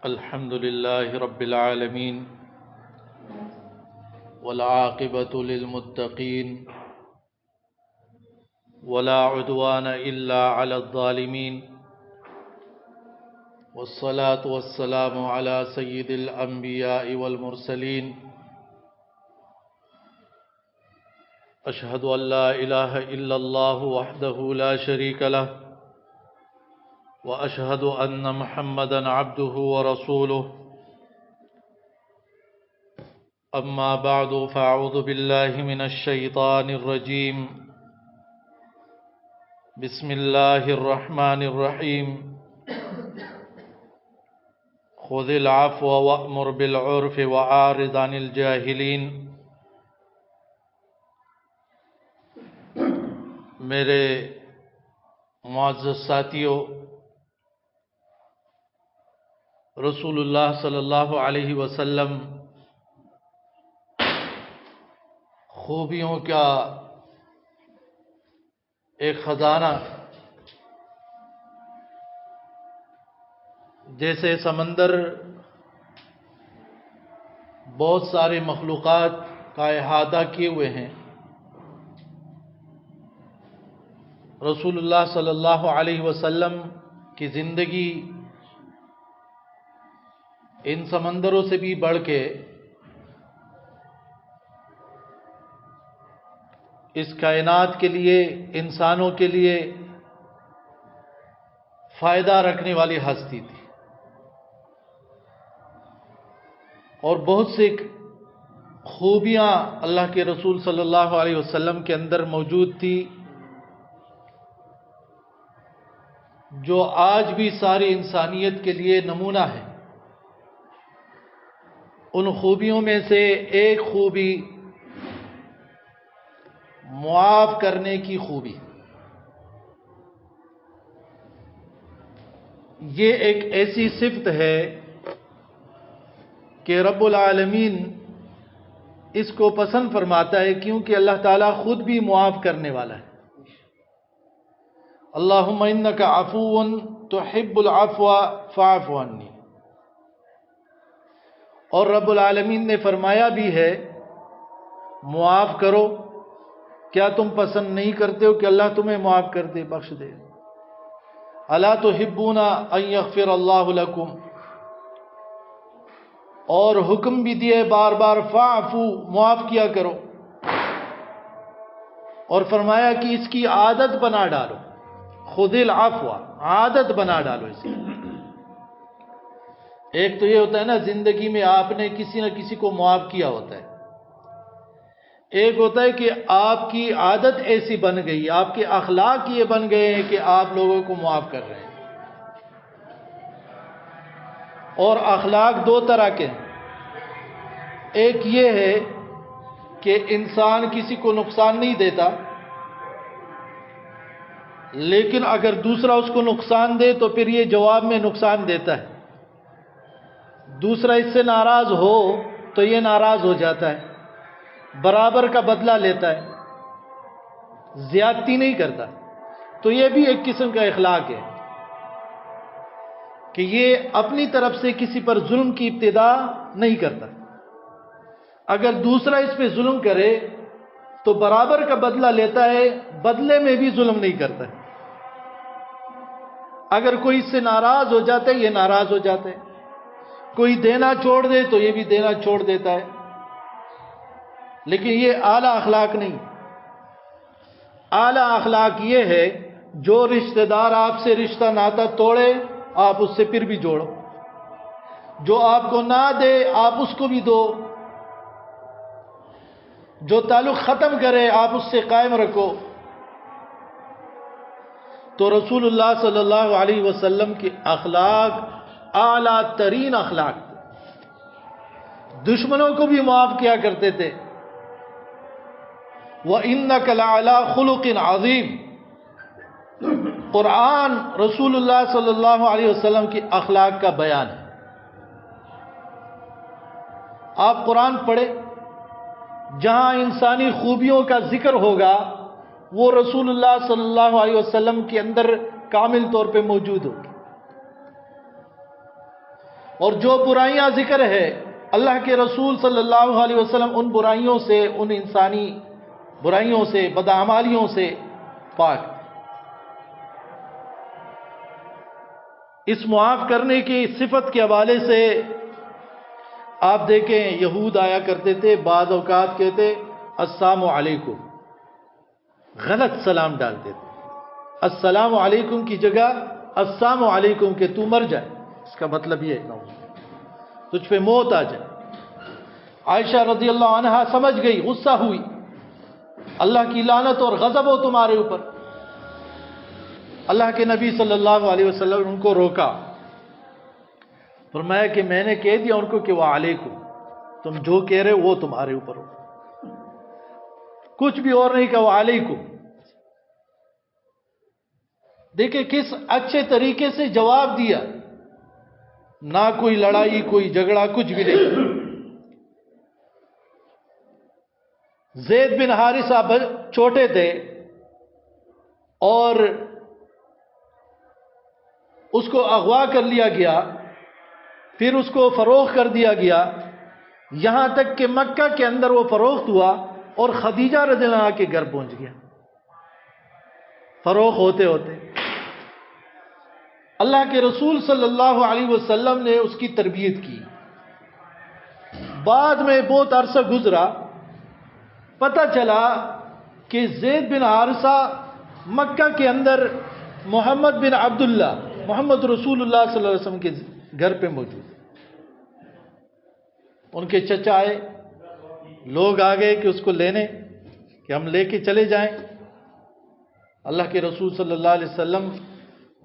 الحمد لله رب العالمين والعاقبة للمتقين ولا عدوان إلا على الظالمين والصلاة والسلام على سيد الأنبياء والمرسلين أشهد أن لا إله إلا الله وحده لا شريك له وأشهد أن محمدًا عبده ورسوله أما بعد فأعوذ بالله من الشيطان الرجيم بسم الله الرحمن الرحيم خذ العفو وأمر بالعرف وأعرض عن الجاهلين۔ میرے معزز ساتھیوں، رسول اللہ صلی اللہ علیہ وسلم خوبیوں کا ایک خزانہ، جیسے سمندر بہت سارے مخلوقات کا احاطہ کیے ہوئے ہیں، رسول اللہ صلی اللہ علیہ وسلم کی زندگی ان سمندروں سے بھی بڑھ کے اس کائنات کے لیے، انسانوں کے لیے فائدہ رکھنے والی ہستی تھی، اور بہت سی خوبیاں اللہ کے رسول صلی اللہ علیہ وسلم کے اندر موجود تھی، جو آج بھی ساری انسانیت کے لیے نمونہ ہے۔ ان خوبیوں میں سے ایک خوبی معاف کرنے کی خوبی، یہ ایک ایسی صفت ہے کہ رب العالمین اس کو پسند فرماتا ہے، کیونکہ اللہ تعالیٰ خود بھی معاف کرنے والا ہے۔ اللہم انک عفو تحب العفو فاعف عنی، اور رب العالمین نے فرمایا بھی ہے معاف کرو، کیا تم پسند نہیں کرتے ہو کہ اللہ تمہیں معاف کر دے، بخش دے؟ الا تحبون ان یغفر اللہ لکم، اور حکم بھی دیے بار بار فاعفو، معاف کیا کرو، اور فرمایا کہ اس کی عادت بنا ڈالو، خذ العفو، عادت بنا ڈالو اس کی۔ ایک تو یہ ہوتا ہے نا، زندگی میں آپ نے کسی نہ کسی کو معاف کیا ہوتا ہے، ایک ہوتا ہے کہ آپ کی عادت ایسی بن گئی، آپ کے اخلاق یہ بن گئے ہیں کہ آپ لوگوں کو معاف کر رہے ہیں۔ اور اخلاق دو طرح کے ہیں، ایک یہ ہے کہ انسان کسی کو نقصان نہیں دیتا، لیکن اگر دوسرا اس کو نقصان دے تو پھر یہ جواب میں نقصان دیتا ہے، دوسرا اس سے ناراض ہو تو یہ ناراض ہو جاتا ہے، برابر کا بدلہ لیتا ہے، زیادتی نہیں کرتا۔ تو یہ بھی ایک قسم کا اخلاق ہے کہ یہ اپنی طرف سے کسی پر ظلم کی ابتدا نہیں کرتا، اگر دوسرا اس پہ ظلم کرے تو برابر کا بدلہ لیتا ہے، بدلے میں بھی ظلم نہیں کرتا ہے۔ اگر کوئی اس سے ناراض ہو جاتا ہے، یہ ناراض ہو جاتا ہے، کوئی دینا چھوڑ دے تو یہ بھی دینا چھوڑ دیتا ہے، لیکن یہ اعلیٰ اخلاق نہیں۔ اعلیٰ اخلاق یہ ہے جو رشتہ دار آپ سے رشتہ ناتا توڑے، آپ اس سے پھر بھی جوڑو، جو آپ کو نہ دے آپ اس کو بھی دو، جو تعلق ختم کرے آپ اس سے قائم رکھو۔ تو رسول اللہ صلی اللہ علیہ وسلم کے اخلاق اعلیٰ ترین اخلاق تھے، دشمنوں کو بھی معاف کیا کرتے تھے۔ وَإِنَّكَ لَعَلَىٰ خُلُقٍ عَظِيمٍ، قرآن رسول اللہ صلی اللہ علیہ وسلم کی اخلاق کا بیان ہے۔ آپ قرآن پڑھیں، جہاں انسانی خوبیوں کا ذکر ہوگا وہ رسول اللہ صلی اللہ علیہ وسلم کے اندر کامل طور پہ موجود ہوگی۔ اور جو برائیاں ذکر ہے اللہ کے رسول صلی اللہ علیہ وسلم ان برائیوں سے، ان انسانی برائیوں سے، بدعمالیوں سے پاک۔ اس معاف کرنے کی صفت کے حوالے سے آپ دیکھیں یہود آیا کرتے تھے، بعض اوقات کہتے السلام علیکم، غلط سلام ڈالتے تھے، السلام علیکم کی جگہ السلام علیکم کہ تو مر جائے، اس کا مطلب یہ ہے تجھ پہ موت آ جائے۔ عائشہ رضی اللہ عنہا سمجھ گئی، غصہ ہوئی، اللہ کی لعنت اور غضب ہو تمہارے اوپر۔ اللہ کے نبی صلی اللہ علیہ وسلم نے ان کو روکا، فرمایا کہ میں نے کہہ دیا ان کو کہ وعلیکم، تم جو کہہ رہے ہو وہ تمہارے اوپر ہو، کچھ بھی اور نہیں کہا، وعلیکم۔ دیکھیں کس اچھے طریقے سے جواب دیا، نہ کوئی لڑائی، کوئی جھگڑا، کچھ بھی نہیں۔ زید بن حارثہ چھوٹے تھے اور اس کو اغوا کر لیا گیا، پھر اس کو فروخت کر دیا گیا، یہاں تک کہ مکہ کے اندر وہ فروخت ہوا اور خدیجہ رضی اللہ عنہا کے گھر پہنچ گیا فروخت ہوتے ہوتے۔ اللہ کے رسول صلی اللہ علیہ وسلم نے اس کی تربیت کی۔ بعد میں بہت عرصہ گزرا، پتہ چلا کہ زید بن حارثہ مکہ کے اندر محمد بن عبداللہ، محمد رسول اللہ صلی اللہ علیہ وسلم کے گھر پہ موجود۔ ان کے چچا آئے، لوگ آ گئے کہ اس کو لینے، کہ ہم لے کے چلے جائیں۔ اللہ کے رسول صلی اللہ علیہ وسلم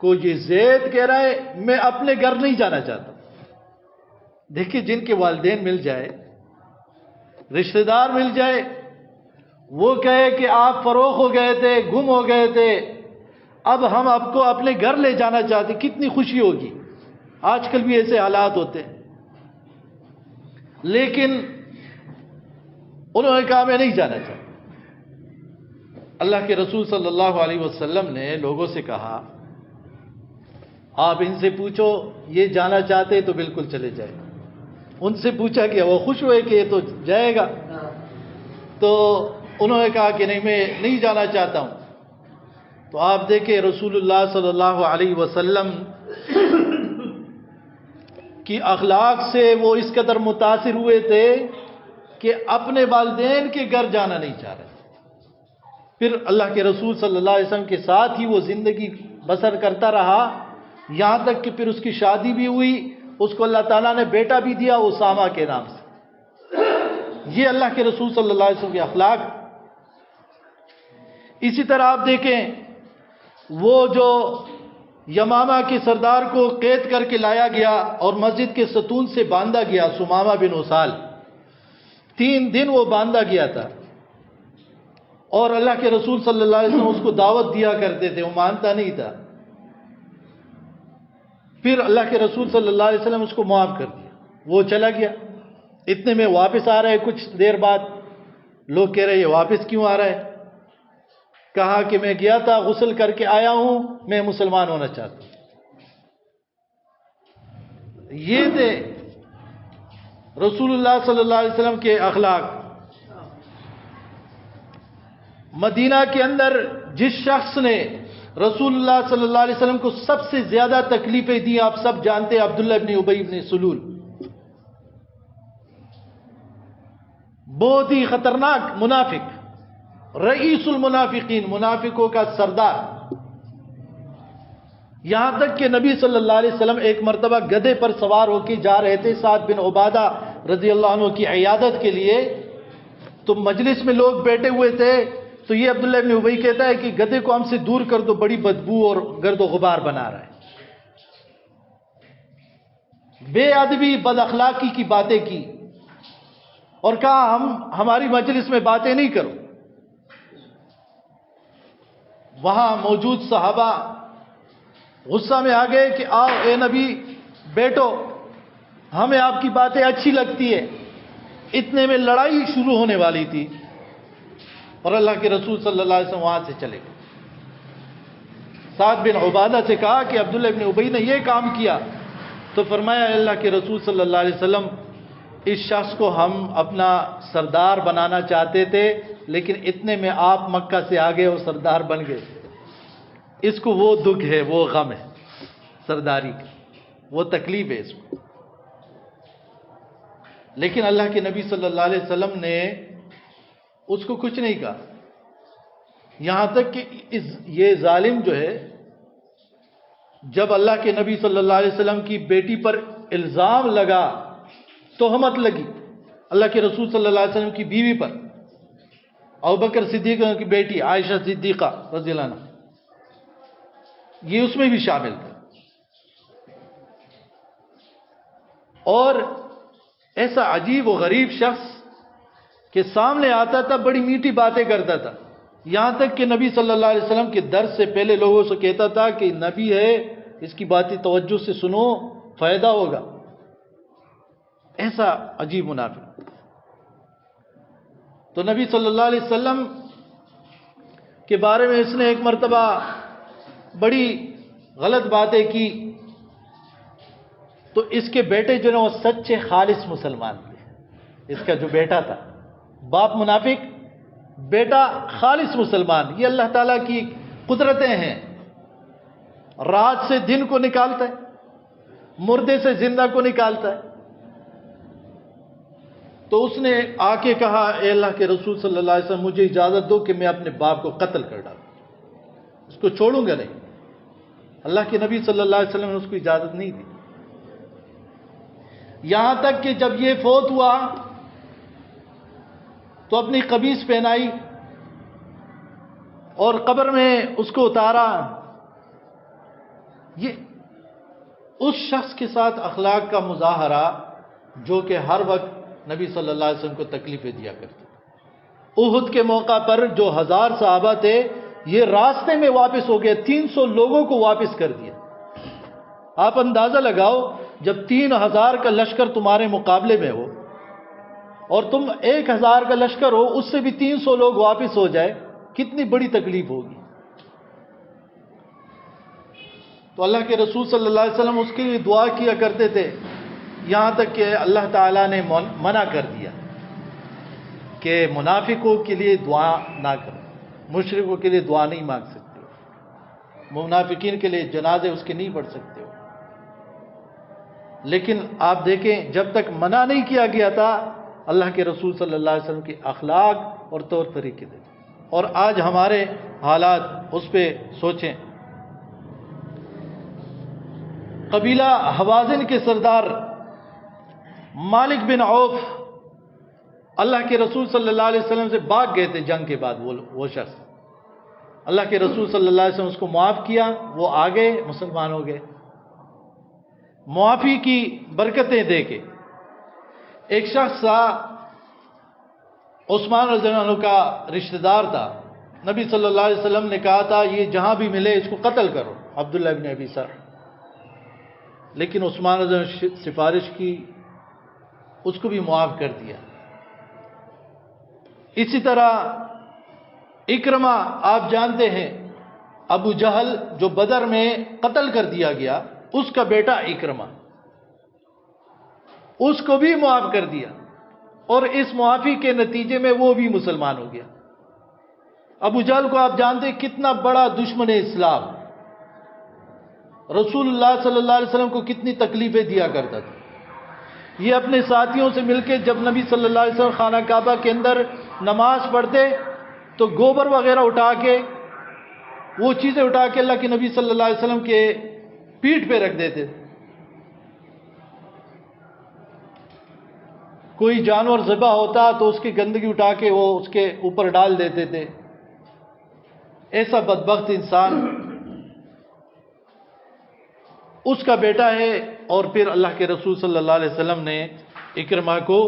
کو یہ زید کہہ رہا ہے میں اپنے گھر نہیں جانا چاہتا۔ دیکھیے جن کے والدین مل جائے، رشتہ دار مل جائے، وہ کہے کہ آپ فروخت ہو گئے تھے، گم ہو گئے تھے، اب ہم آپ کو اپنے گھر لے جانا چاہتے، کتنی خوشی ہوگی۔ آج کل بھی ایسے حالات ہوتے ہیں، لیکن انہوں نے کہا میں نہیں جانا چاہتا۔ اللہ کے رسول صلی اللہ علیہ وسلم نے لوگوں سے کہا آپ ان سے پوچھو، یہ جانا چاہتے تو بالکل چلے جائے۔ ان سے پوچھا کہ وہ خوش ہوئے کہ یہ تو جائے گا، تو انہوں نے کہا کہ نہیں میں نہیں جانا چاہتا ہوں۔ تو آپ دیکھیں رسول اللہ صلی اللہ علیہ وسلم کی اخلاق سے وہ اس قدر متاثر ہوئے تھے کہ اپنے والدین کے گھر جانا نہیں چاہ رہے۔ پھر اللہ کے رسول صلی اللہ علیہ وسلم کے ساتھ ہی وہ زندگی بسر کرتا رہا، یہاں تک کہ پھر اس کی شادی بھی ہوئی، اس کو اللہ تعالیٰ نے بیٹا بھی دیا اسامہ کے نام سے۔ یہ اللہ کے رسول صلی اللہ علیہ وسلم کے اخلاق۔ اسی طرح آپ دیکھیں وہ جو یمامہ کے سردار کو قید کر کے لایا گیا اور مسجد کے ستون سے باندھا گیا، سمامہ بن اسال، 3 دن وہ باندھا گیا تھا، اور اللہ کے رسول صلی اللہ علیہ وسلم اس کو دعوت دیا کرتے تھے، وہ مانتا نہیں تھا۔ پھر اللہ کے رسول صلی اللہ علیہ وسلم اس کو معاف کر دیا، وہ چلا گیا۔ اتنے میں واپس آ رہا ہے، کچھ دیر بعد لوگ کہہ رہے ہیں واپس کیوں آ رہا ہے؟ کہا کہ میں گیا تھا، غسل کر کے آیا ہوں، میں مسلمان ہونا چاہتا ہوں۔ یہ تھے رسول اللہ صلی اللہ علیہ وسلم کے اخلاق۔ مدینہ کے اندر جس شخص نے رسول اللہ صلی اللہ علیہ وسلم کو سب سے زیادہ تکلیفیں دی آپ سب جانتے ہیں، عبداللہ ابن ابی ابن سلول، بہت ہی خطرناک منافق، رئیس المنافقین، منافقوں کا سردار۔ یہاں تک کہ نبی صلی اللہ علیہ وسلم ایک مرتبہ گدھے پر سوار ہو کے جا رہے تھے سعد بن عبادہ رضی اللہ عنہ کی عیادت کے لیے، تو مجلس میں لوگ بیٹھے ہوئے تھے، تو یہ عبداللہ ابن ابی کہتا ہے کہ گدھے کو ہم سے دور کر دو، بڑی بدبو اور گرد و غبار بنا رہا ہے۔ بے ادبی، بد اخلاقی کی باتیں کی اور کہا ہماری مجلس میں باتیں نہیں کرو۔ وہاں موجود صحابہ غصہ میں آ گئے کہ آؤ اے نبی بیٹھو، ہمیں آپ کی باتیں اچھی لگتی ہے۔ اتنے میں لڑائی شروع ہونے والی تھی اور اللہ کے رسول صلی اللہ علیہ وسلم وہاں سے چلے گئے۔ سعد بن عبادہ سے کہا کہ عبداللہ ابن ابی نے یہ کام کیا، تو فرمایا اللہ کے رسول صلی اللہ علیہ وسلم اس شخص کو ہم اپنا سردار بنانا چاہتے تھے، لیکن اتنے میں آپ مکہ سے آگے اور سردار بن گئے۔ اس کو وہ دکھ ہے، وہ غم ہے سرداری کا، وہ تکلیف ہے اس کو۔ لیکن اللہ کے نبی صلی اللہ علیہ وسلم نے اس کو کچھ نہیں کہا، یہاں تک کہ یہ ظالم جو ہے، جب اللہ کے نبی صلی اللہ علیہ وسلم کی بیٹی پر الزام لگا، تہمت لگی اللہ کے رسول صلی اللہ علیہ وسلم کی بیوی پر، ابوبکر صدیق کی بیٹی عائشہ صدیقہ رضی اللہ عنہ، یہ اس میں بھی شامل تھا، اور ایسا عجیب و غریب شخص کہ سامنے آتا تھا، بڑی میٹھی باتیں کرتا تھا، یہاں تک کہ نبی صلی اللہ علیہ وسلم کے درس سے پہلے لوگوں سے کہتا تھا کہ نبی ہے، اس کی باتیں توجہ سے سنو، فائدہ ہوگا۔ ایسا عجیب منافق۔ تو نبی صلی اللہ علیہ وسلم کے بارے میں اس نے ایک مرتبہ بڑی غلط باتیں کی، تو اس کے بیٹے جو نا وہ سچے خالص مسلمان تھے، اس کا جو بیٹا تھا، باپ منافق، بیٹا خالص مسلمان۔ یہ اللہ تعالیٰ کی قدرتیں ہیں، رات سے دن کو نکالتا ہے، مردے سے زندہ کو نکالتا ہے۔ تو اس نے آ کے کہا، اے اللہ کے رسول صلی اللہ علیہ وسلم، مجھے اجازت دو کہ میں اپنے باپ کو قتل کر ڈالوں، اس کو چھوڑوں گا نہیں۔ اللہ کے نبی صلی اللہ علیہ وسلم نے اس کو اجازت نہیں دی، یہاں تک کہ جب یہ فوت ہوا تو اپنی قمیص پہنائی اور قبر میں اس کو اتارا۔ یہ اس شخص کے ساتھ اخلاق کا مظاہرہ جو کہ ہر وقت نبی صلی اللہ علیہ وسلم کو تکلیفیں دیا کرتے۔ احد کے موقع پر جو 1000 صحابہ تھے، یہ راستے میں واپس ہو گئے، 300 لوگوں کو واپس کر دیا۔ آپ اندازہ لگاؤ، جب 3000 کا لشکر تمہارے مقابلے میں ہو اور تم 1000 کا لشکر ہو، اس سے بھی 300 لوگ واپس ہو جائے، کتنی بڑی تکلیف ہوگی۔ تو اللہ کے رسول صلی اللہ علیہ وسلم اس کے لیے دعا کیا کرتے تھے، یہاں تک کہ اللہ تعالیٰ نے منع کر دیا کہ منافقوں کے لیے دعا نہ کرو، مشرکوں کے لیے دعا نہیں مانگ سکتے ہو، منافقین کے لیے جنازے اس کے نہیں پڑھ سکتے ہو۔ لیکن آپ دیکھیں، جب تک منع نہیں کیا گیا تھا، اللہ کے رسول صلی اللہ علیہ وسلم کے اخلاق اور طور طریقے تھے۔ اور آج ہمارے حالات، اس پہ سوچیں۔ قبیلہ حوازن کے سردار مالک بن عوف اللہ کے رسول صلی اللہ علیہ وسلم سے بھاگ گئے تھے جنگ کے بعد۔ وہ شخص، اللہ کے رسول صلی اللہ علیہ وسلم اس کو معاف کیا، وہ آگے مسلمان ہو گئے۔ معافی کی برکتیں دے کے ایک شخص تھا، عثمان رضی اللہ عنہ کا رشتہ دار تھا، نبی صلی اللہ علیہ وسلم نے کہا تھا یہ جہاں بھی ملے اس کو قتل کرو، عبداللہ بن ابی سرح، لیکن عثمان رضی اللہ عنہ نے سفارش کی، اس کو بھی معاف کر دیا۔ اسی طرح اکرمہ، آپ جانتے ہیں ابو جہل جو بدر میں قتل کر دیا گیا، اس کا بیٹا اکرمہ، اس کو بھی معاف کر دیا، اور اس معافی کے نتیجے میں وہ بھی مسلمان ہو گیا۔ ابو جہل کو آپ جانتے ہیں کتنا بڑا دشمن اسلام، رسول اللہ صلی اللہ علیہ وسلم کو کتنی تکلیفیں دیا کرتا تھا۔ یہ اپنے ساتھیوں سے مل کے جب نبی صلی اللہ علیہ وسلم خانہ کعبہ کے اندر نماز پڑھتے تو گوبر وغیرہ اٹھا کے، وہ چیزیں اٹھا کے اللہ کے نبی صلی اللہ علیہ وسلم کے پیٹھ پہ رکھ دیتے۔ کوئی جانور ذبح ہوتا تو اس کی گندگی اٹھا کے وہ اس کے اوپر ڈال دیتے تھے۔ ایسا بدبخت انسان اس کا بیٹا ہے، اور پھر اللہ کے رسول صلی اللہ علیہ وسلم نے اکرمہ کو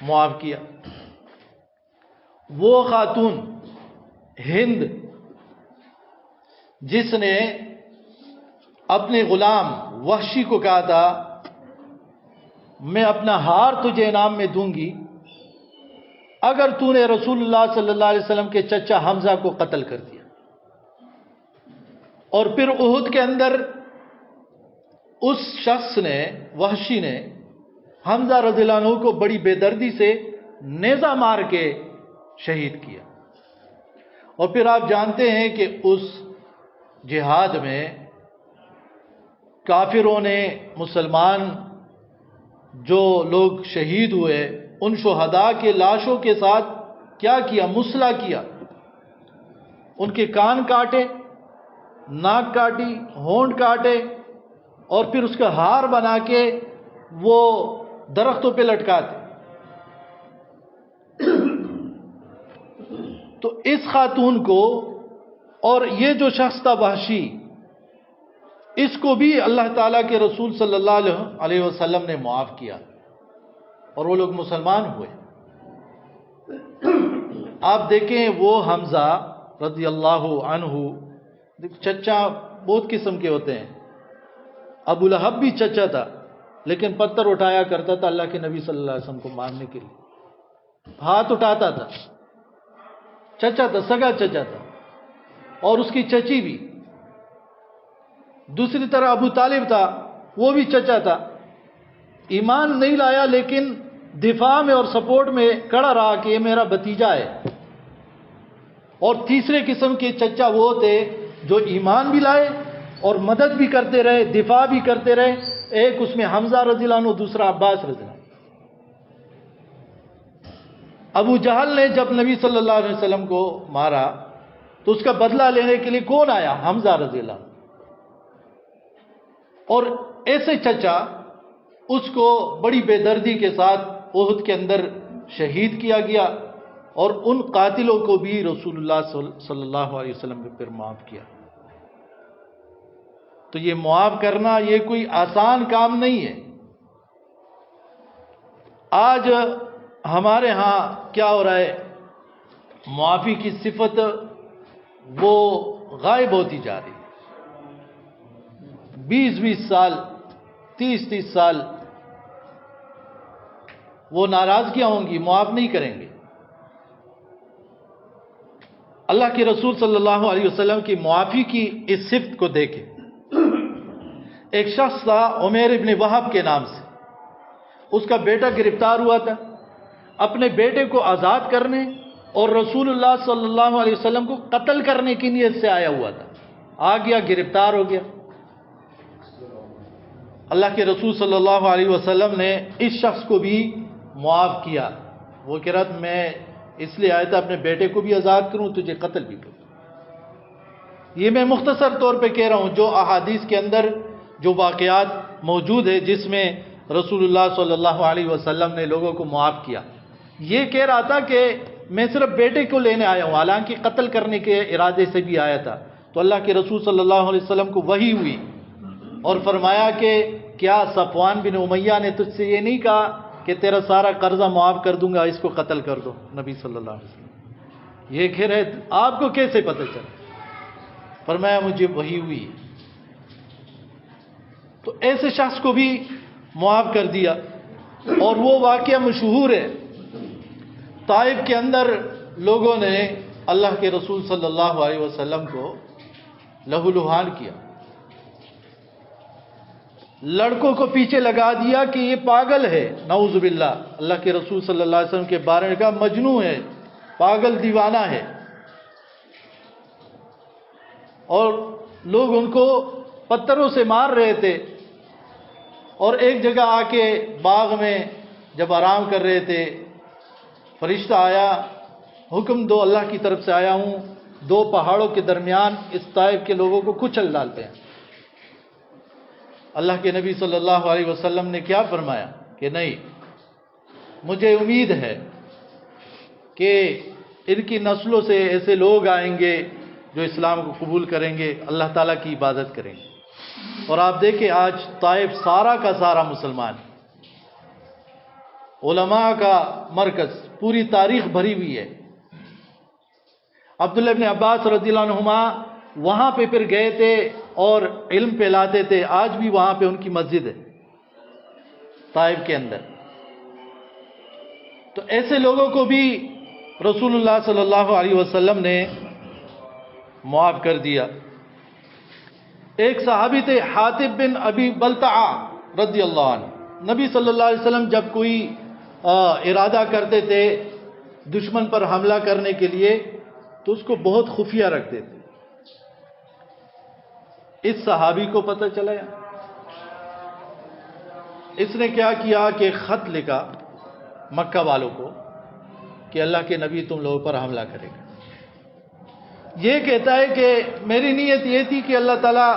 معاف کیا۔ وہ خاتون ہند جس نے اپنے غلام وحشی کو کہا تھا میں اپنا ہار تجھے انعام میں دوں گی اگر تو نے رسول اللہ صلی اللہ علیہ وسلم کے چچا حمزہ کو قتل کر دیا۔ اور پھر احد کے اندر اس شخص نے، وحشی نے، حمزہ رضی اللہ عنہ کو بڑی بے دردی سے نیزہ مار کے شہید کیا۔ اور پھر آپ جانتے ہیں کہ اس جہاد میں کافروں نے مسلمان جو لوگ شہید ہوئے ان شہداء کے لاشوں کے ساتھ کیا کیا؟ مسلح کیا، ان کے کان کاٹے، ناک کاٹی، ہونٹ کاٹے، اور پھر اس کا ہار بنا کے وہ درختوں پہ لٹکاتے۔ تو اس خاتون کو، اور یہ جو شخص تھا وحشی، اس کو بھی اللہ تعالیٰ کے رسول صلی اللہ علیہ وسلم نے معاف کیا اور وہ لوگ مسلمان ہوئے۔ آپ دیکھیں وہ حمزہ رضی اللہ عنہ، چچا بہت قسم کے ہوتے ہیں۔ ابو لہب بھی چچا تھا، لیکن پتھر اٹھایا کرتا تھا اللہ کے نبی صلی اللہ علیہ وسلم کو مارنے کے لیے، ہاتھ اٹھاتا تھا، چچا تھا، سگا چچا تھا، اور اس کی چچی بھی۔ دوسری طرح ابو طالب تھا، وہ بھی چچا تھا، ایمان نہیں لایا لیکن دفاع میں اور سپورٹ میں کھڑا رہا کہ یہ میرا بھتیجا ہے۔ اور تیسرے قسم کے چچا وہ تھے جو ایمان بھی لائے اور مدد بھی کرتے رہے، دفاع بھی کرتے رہے۔ ایک اس میں حمزہ رضی اللہ عنہ، دوسرا عباس رضی اللہ عنہ۔ ابو جہل نے جب نبی صلی اللہ علیہ وسلم کو مارا تو اس کا بدلہ لینے کے لیے کون آیا؟ حمزہ رضی اللہ عنہ۔ اور ایسے چچا اس کو بڑی بے دردی کے ساتھ احد کے اندر شہید کیا گیا، اور ان قاتلوں کو بھی رسول اللہ صلی اللہ علیہ وسلم نے پھر معاف کیا۔ تو یہ معاف کرنا یہ کوئی آسان کام نہیں ہے۔ آج ہمارے ہاں کیا ہو رہا ہے؟ معافی کی صفت وہ غائب ہوتی جا رہی ہے۔ 20 سال، 30 سال وہ ناراضگیاں ہوں گی، معاف نہیں کریں گے۔ اللہ کے رسول صلی اللہ علیہ وسلم کی معافی کی اس صفت کو دیکھیں۔ ایک شخص تھا عمیر ابن وہب کے نام سے، اس کا بیٹا گرفتار ہوا تھا، اپنے بیٹے کو آزاد کرنے اور رسول اللہ صلی اللہ علیہ وسلم کو قتل کرنے کی نیت سے آیا ہوا تھا، آ گیا، گرفتار ہو گیا۔ اللہ کے رسول صلی اللہ علیہ وسلم نے اس شخص کو بھی معاف کیا۔ وہ کہہ رہا تھا میں اس لیے آیا تھا اپنے بیٹے کو بھی آزاد کروں، تجھے قتل بھی کروں۔ یہ میں مختصر طور پہ کہہ رہا ہوں، جو احادیث کے اندر جو واقعات موجود ہے جس میں رسول اللہ صلی اللہ علیہ وسلم نے لوگوں کو معاف کیا۔ یہ کہہ رہا تھا کہ میں صرف بیٹے کو لینے آیا ہوں، حالانکہ قتل کرنے کے ارادے سے بھی آیا تھا۔ تو اللہ کے رسول صلی اللہ علیہ وسلم کو وحی ہوئی اور فرمایا کہ کیا صفوان بن امیہ نے تجھ سے یہ نہیں کہا کہ تیرا سارا قرضہ معاف کر دوں گا، اس کو قتل کر دو؟ نبی صلی اللہ علیہ وسلم یہ کہہ رہے، آپ کو کیسے پتہ چلا؟ فرمایا مجھے وحی ہوئی۔ تو ایسے شخص کو بھی معاف کر دیا۔ اور وہ واقعہ مشہور ہے، طائف کے اندر لوگوں نے اللہ کے رسول صلی اللہ علیہ وسلم کو لہو لہان کیا، لڑکوں کو پیچھے لگا دیا کہ یہ پاگل ہے، نعوذ باللہ۔ اللہ کے رسول صلی اللہ علیہ وسلم کے بارے میں کہا مجنون ہے، پاگل دیوانہ ہے۔ اور لوگ ان کو پتھروں سے مار رہے تھے، اور ایک جگہ آ کے باغ میں جب آرام کر رہے تھے، فرشتہ آیا، حکم دو، اللہ کی طرف سے آیا ہوں، 2 پہاڑوں کے درمیان اس طائف کے لوگوں کو کچل ڈالتے ہیں۔ اللہ کے نبی صلی اللہ علیہ وسلم نے کیا فرمایا کہ نہیں، مجھے امید ہے کہ ان کی نسلوں سے ایسے لوگ آئیں گے جو اسلام کو قبول کریں گے، اللہ تعالیٰ کی عبادت کریں گے۔ اور آپ دیکھیں آج طائف سارا کا سارا مسلمان، علماء کا مرکز، پوری تاریخ بھری ہوئی ہے۔ عبداللہ ابن عباس رضی اللہ عنہما وہاں پہ پھر گئے تھے اور علم پھیلاتے تھے، آج بھی وہاں پہ ان کی مسجد ہے طائف کے اندر۔ تو ایسے لوگوں کو بھی رسول اللہ صلی اللہ علیہ وسلم نے معاف کر دیا۔ ایک صحابی تھے حاتب بن ابی بلتع رضی اللہ عنہ. نبی صلی اللہ علیہ وسلم جب کوئی ارادہ کرتے تھے دشمن پر حملہ کرنے کے لیے تو اس کو بہت خفیہ رکھتے تھے. اس صحابی کو پتہ چلا، اس نے کیا کیا کہ خط لکھا مکہ والوں کو کہ اللہ کے نبی تم لوگوں پر حملہ کرے گا. یہ کہتا ہے کہ میری نیت یہ تھی کہ اللہ تعالیٰ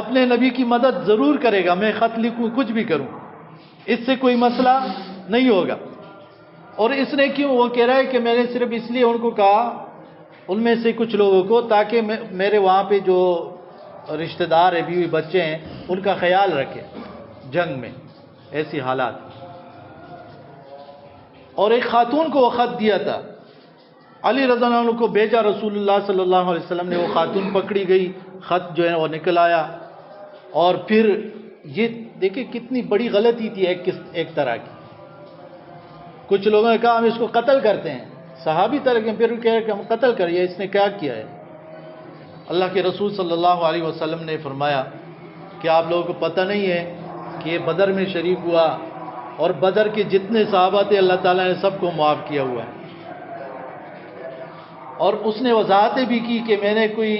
اپنے نبی کی مدد ضرور کرے گا، میں خط لکھوں کچھ بھی کروں اس سے کوئی مسئلہ نہیں ہوگا. اور اس نے کیوں؟ وہ کہہ رہا ہے کہ میں نے صرف اس لیے ان کو کہا، ان میں سے کچھ لوگوں کو، تاکہ میرے وہاں پہ جو رشتہ دار ہیں، بیوی بچے ہیں، ان کا خیال رکھے جنگ میں ایسی حالات. اور ایک خاتون کو وہ خط دیا تھا، علی رضی اللہ عنہ کو بھیجا رسول اللہ صلی اللہ علیہ وسلم نے. وہ خاتون پکڑی گئی، خط جو ہے وہ نکل آیا. اور پھر یہ دیکھیں کتنی بڑی غلطی تھی ایک طرح کی. کچھ لوگوں نے کہا ہم اس کو قتل کرتے ہیں، صحابی طرح کے، پھر کہہ کہ ہم قتل کریے، اس نے کیا کیا ہے. اللہ کے رسول صلی اللہ علیہ وسلم نے فرمایا کہ آپ لوگوں کو پتہ نہیں ہے کہ یہ بدر میں شریک ہوا اور بدر کے جتنے صحابہ تھے اللہ تعالیٰ نے سب کو معاف کیا ہوا ہے. اور اس نے وضاحتیں بھی کی کہ میں نے کوئی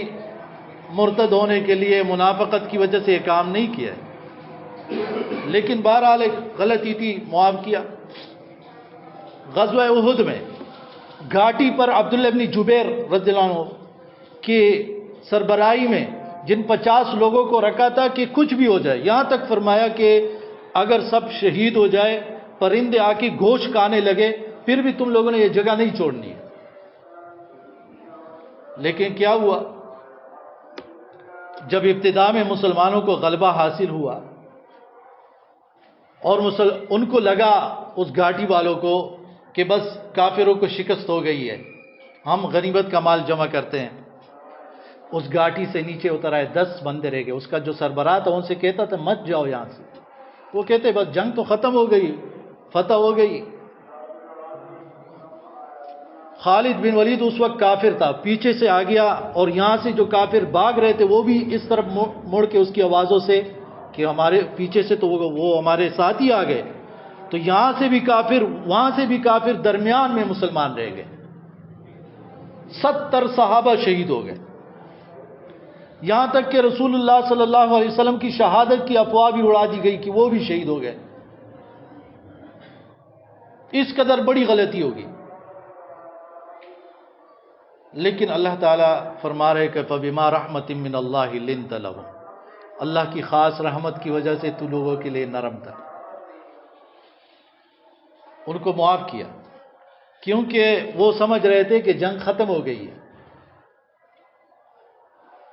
مرتد ہونے کے لیے منافقت کی وجہ سے یہ کام نہیں کیا ہے، لیکن بہرحال ایک غلطی تھی، معاف کیا. غزوہ احد میں گھاٹی پر عبداللہ ابن جبیر رضی اللہ عنہ کی سربراہی میں جن 50 لوگوں کو رکھا تھا کہ کچھ بھی ہو جائے، یہاں تک فرمایا کہ اگر سب شہید ہو جائے، پرندے آ کے گوشت کھانے لگے، پھر بھی تم لوگوں نے یہ جگہ نہیں چھوڑنی ہے. لیکن کیا ہوا؟ جب ابتدا میں مسلمانوں کو غلبہ حاصل ہوا اور ان کو لگا اس گھاٹی والوں کو کہ بس کافروں کو شکست ہو گئی ہے، ہم غنیمت کا مال جمع کرتے ہیں، اس گھاٹی سے نیچے اتر آئے. 10 بندے رہ گئے. اس کا جو سربراہ تھا ان سے کہتا تھا مت جاؤ یہاں سے. وہ کہتے بس جنگ تو ختم ہو گئی، فتح ہو گئی. خالد بن ولید اس وقت کافر تھا، پیچھے سے آ گیا اور یہاں سے جو کافر بھاگ رہے تھے وہ بھی اس طرف مڑ کے اس کی آوازوں سے کہ ہمارے پیچھے سے تو وہ ہمارے ساتھ ہی آ گئے. تو یہاں سے بھی کافر، وہاں سے بھی کافر، درمیان میں مسلمان رہ گئے. 70 صحابہ شہید ہو گئے. یہاں تک کہ رسول اللہ صلی اللہ علیہ وسلم کی شہادت کی افواہ بھی اڑا دی گئی کہ وہ بھی شہید ہو گئے. اس قدر بڑی غلطی ہوگی. لیکن اللہ تعالیٰ فرما رہے کہ فَبِمَا رَحْمَةٍ مِّنَ اللَّهِ لِنْتَ لَهُمْ، اللہ کی خاص رحمت کی وجہ سے تو لوگوں کے لیے نرم تھا، ان کو معاف کیا کیونکہ وہ سمجھ رہے تھے کہ جنگ ختم ہو گئی ہے.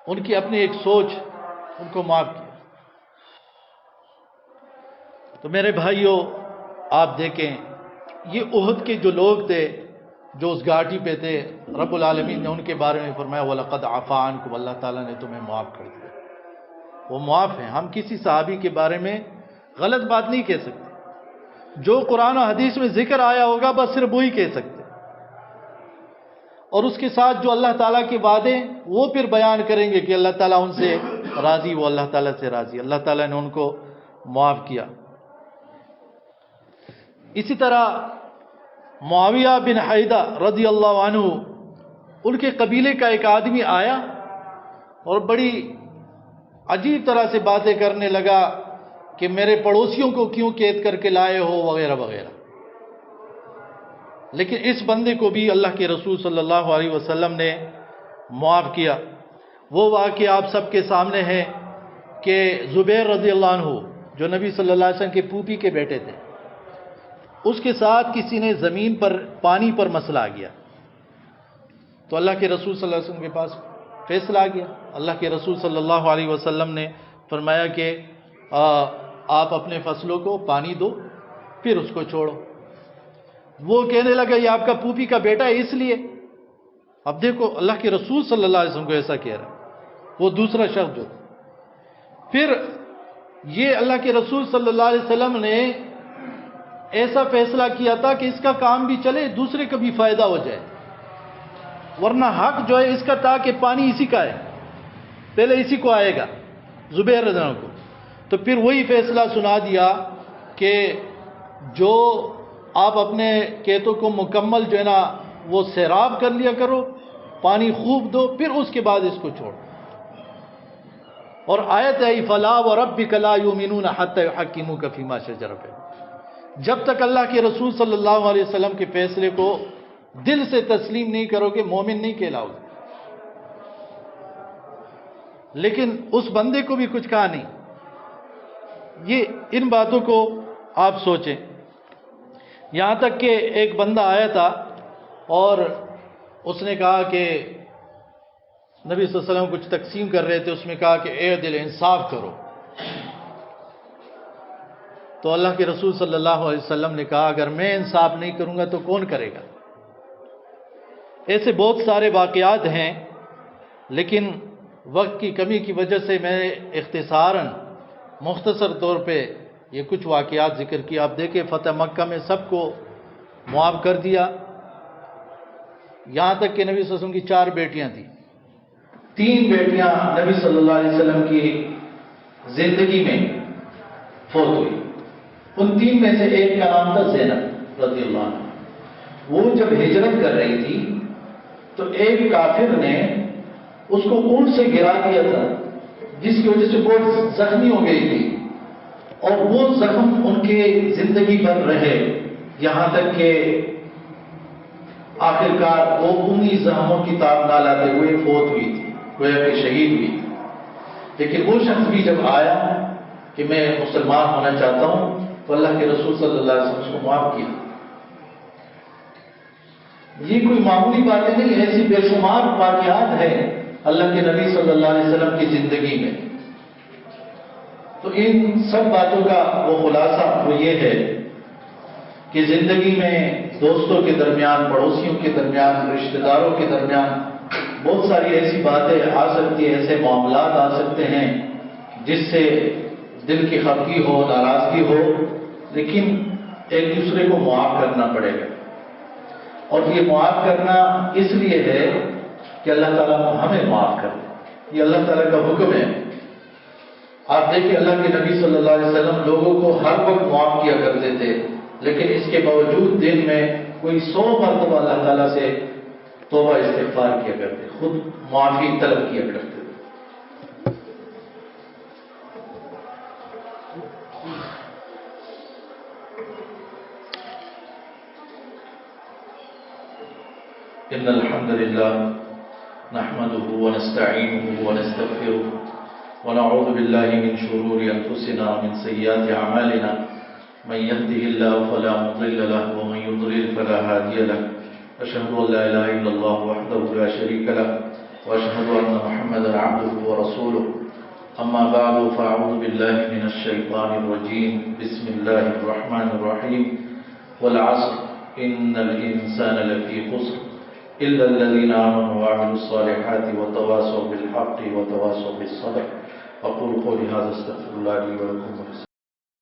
ان کی اپنی ایک سوچ، ان کو معاف کیا. تو میرے بھائیوں آپ دیکھیں یہ احد کے جو لوگ تھے جو اس گھاٹی پہ تھے، رب العالمین نے ان کے بارے میں فرمایا وَلَقَدْ عَفَا عَنْكُمْ، اللہ تعالیٰ نے تمہیں معاف کر دیا. وہ معاف ہیں. ہم کسی صحابی کے بارے میں غلط بات نہیں کہہ سکتے. جو قرآن و حدیث میں ذکر آیا ہوگا بس صرف وہی کہہ سکتے، اور اس کے ساتھ جو اللہ تعالیٰ کے وعدے وہ پھر بیان کریں گے کہ اللہ تعالیٰ ان سے راضی، وہ اللہ تعالیٰ سے راضی. اللہ تعالیٰ نے ان کو معاف کیا. اسی طرح معاویہ بن حیدہ رضی اللہ عنہ، ان کے قبیلے کا ایک آدمی آیا اور بڑی عجیب طرح سے باتیں کرنے لگا کہ میرے پڑوسیوں کو کیوں قید کر کے لائے ہو وغیرہ وغیرہ. لیکن اس بندے کو بھی اللہ کے رسول صلی اللہ علیہ وسلم نے معاف کیا. وہ واقعہ آپ سب کے سامنے ہے کہ زبیر رضی اللہ عنہ جو نبی صلی اللہ علیہ وسلم کے پھوپھی کے بیٹے تھے، اس کے ساتھ کسی نے زمین پر پانی پر مسئلہ آ گیا تو اللہ کے رسول صلی اللہ علیہ وسلم کے پاس فیصلہ آ گیا. اللہ کے رسول صلی اللہ علیہ وسلم نے فرمایا کہ آپ اپنے فصلوں کو پانی دو پھر اس کو چھوڑو. وہ کہنے لگا یہ آپ کا پھوپھی کا بیٹا ہے اس لیے. اب دیکھو اللہ کے رسول صلی اللہ علیہ وسلم کو ایسا کہہ رہا ہے، وہ دوسرا شخص جو پھر یہ اللہ کے رسول صلی اللہ علیہ وسلم نے ایسا فیصلہ کیا تھا کہ اس کا کام بھی چلے، دوسرے کا بھی فائدہ ہو جائے، ورنہ حق جو ہے اس کا تھا کہ پانی اسی کا ہے، پہلے اسی کو آئے گا. زبیر رضی اللہ عنہ کو. تو پھر وہی فیصلہ سنا دیا کہ جو آپ اپنے کھیتوں کو مکمل جو ہے نا وہ سیراب کر لیا کرو، پانی خوب دو، پھر اس کے بعد اس کو چھوڑ. اور آیت ہے فلا وربک لا یؤمنون حتی یحکموک فیما شجر بینہم. جب تک اللہ کے رسول صلی اللہ علیہ وسلم کے فیصلے کو دل سے تسلیم نہیں کرو گے مومن نہیں کہلاؤ گے. لیکن اس بندے کو بھی کچھ کہا نہیں. یہ ان باتوں کو آپ سوچیں. یہاں تک کہ ایک بندہ آیا تھا اور اس نے کہا کہ نبی صلی اللہ علیہ وسلم کچھ تقسیم کر رہے تھے، اس میں کہا کہ اے دل انصاف کرو. تو اللہ کے رسول صلی اللہ علیہ وسلم نے کہا اگر میں انصاف نہیں کروں گا تو کون کرے گا. ایسے بہت سارے واقعات ہیں، لیکن وقت کی کمی کی وجہ سے میں اختصاراً مختصر طور پہ یہ کچھ واقعات ذکر کیا. آپ دیکھیں فتح مکہ میں سب کو معاف کر دیا، یہاں تک کہ نبی صلی اللہ علیہ وسلم کی 4 بیٹیاں تھیں. 3 بیٹیاں نبی صلی اللہ علیہ وسلم کی زندگی میں فوت ہوئی. ان 3 میں سے ایک کا نام تھا زینب رضی اللہ عنہ. وہ جب ہجرت کر رہی تھی تو ایک کافر نے اس کو اونٹ سے گرا دیا تھا، جس کی وجہ سے بہت زخمی ہو گئی تھی، اور وہ زخم ان کے زندگی بھر رہے، یہاں تک کہ آخرکار وہ انہی زخموں کی تاب نہ لاتے ہوئے فوت ہوئی تھی، گویا کہ شہید ہوئی تھی. لیکن وہ شخص بھی جب آیا کہ میں مسلمان ہونا چاہتا ہوں تو اللہ کے رسول صلی اللہ علیہ وسلم اس کو معاف کیا. یہ کوئی معمولی باتیں نہیں، ایسی بے شمار واقعات ہیں اللہ کے نبی صلی اللہ علیہ وسلم کی زندگی میں. تو ان سب باتوں کا وہ خلاصہ وہ یہ ہے کہ زندگی میں دوستوں کے درمیان، پڑوسیوں کے درمیان، رشتہ داروں کے درمیان بہت ساری ایسی باتیں آ سکتی ہیں، ایسے معاملات آ سکتے ہیں جس سے دل کی خفگی ہو، ناراضگی ہو، لیکن ایک دوسرے کو معاف کرنا پڑے گا. اور یہ معاف کرنا اس لیے ہے کہ اللہ تعالیٰ ہمیں معاف کر دے. یہ اللہ تعالیٰ کا حکم ہے. آپ دیکھیں اللہ کے نبی صلی اللہ علیہ وسلم لوگوں کو ہر وقت معاف کیا کرتے تھے، لیکن اس کے باوجود دن میں کوئی 100 مرتبہ اللہ تعالیٰ سے توبہ استغفار کیا کرتے، خود معافی طلب کیا کرتے. ان الحمد للہ نحمده ونستعینه ونستغفره ونعوذ باللہ من شرور انفسنا ومن سیئات اعمالنا من يهده الله فلا مضل له ومن يضلل فلا هادي له. اشهد ان لا اله الا الله وحده لا شريك له واشهد ان محمدا عبده ورسوله. اما بعد فاعوذ باللہ من الشیطان الرجیم. بسم اللہ الرحمن الرحیم. والعصر ان الانسان لفی خسر إلا الذين آمنوا وعملوا الصالحات وتواصوا بالحق وتواصوا بالصبر. أقول قولي هذا استغفر الله لي ولكم ولسائر